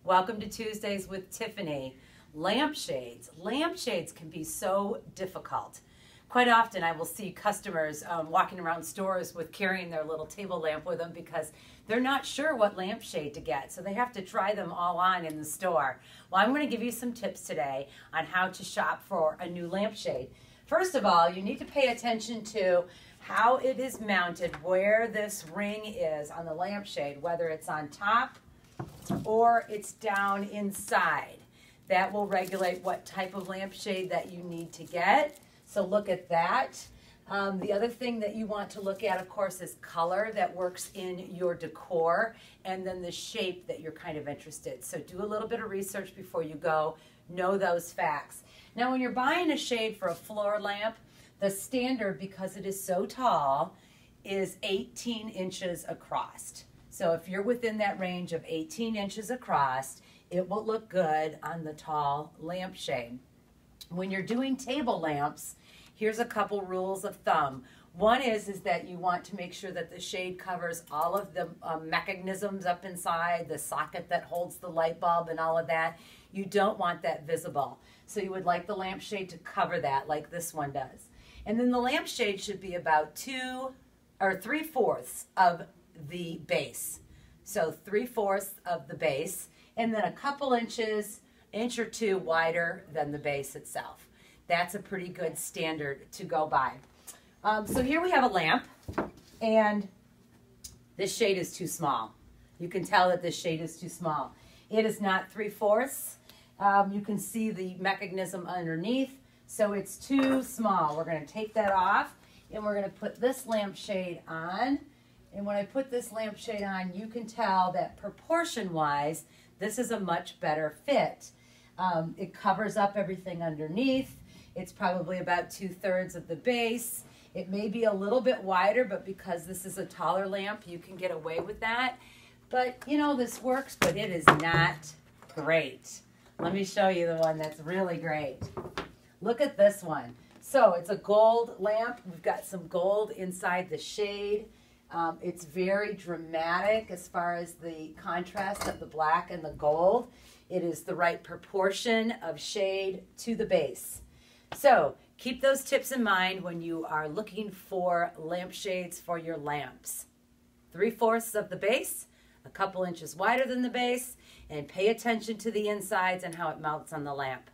Welcome to Tuesdays with Tiffany. Lampshades. Lampshades can be so difficult. Quite often I will see customers walking around stores with carrying their little table lamp with them because they're not sure what lampshade to get, so they have to try them all on in the store. Well, I'm going to give you some tips today on how to shop for a new lampshade. First of all, you need to pay attention to how it is mounted, where this ring is on the lampshade, whether it's on top or it's down inside. That will regulate what type of lampshade that you need to get. So look at that. The other thing that you want to look at, of course, is color that works in your decor, and then the shape that you're kind of interested. So do a little bit of research before you go. Know those facts. Now, when you're buying a shade for a floor lamp, the standard, because it is so tall, is 18 inches across. So if you're within that range of 18 inches across, it will look good on the tall lampshade. When you're doing table lamps, here's a couple rules of thumb. One is that you want to make sure that the shade covers all of the mechanisms up inside, the socket that holds the light bulb and all of that. You don't want that visible. So you would like the lampshade to cover that like this one does. And then the lampshade should be about 2 or 3/4 of the base. So 3/4 of the base, and then a couple inches, inch or two wider than the base itself. That's a pretty good standard to go by. So here we have a lamp, and this shade is too small. You can tell that this shade is too small. It is not 3/4. You can see the mechanism underneath, so it's too small. We're going to take that off, and we're going to put this lampshade on. And when I put this lampshade on, you can tell that proportion-wise, this is a much better fit. It covers up everything underneath. It's probably about 2/3 of the base. It may be a little bit wider, but because this is a taller lamp, you can get away with that. But, you know, this works, but it is not great. Let me show you the one that's really great. Look at this one. So it's a gold lamp. We've got some gold inside the shade. It's very dramatic as far as the contrast of the black and the gold. It is the right proportion of shade to the base. So keep those tips in mind when you are looking for lampshades for your lamps. 3/4 of the base, a couple inches wider than the base, and pay attention to the insides and how it mounts on the lamp.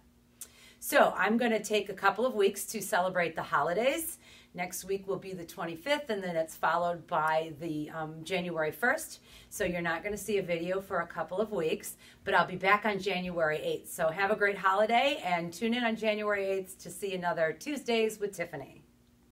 So I'm going to take a couple of weeks to celebrate the holidays. Next week will be the 25th, and then it's followed by the January 1st. So you're not going to see a video for a couple of weeks, but I'll be back on January 8th. So have a great holiday, and tune in on January 8th to see another Tuesdays with Tiffany.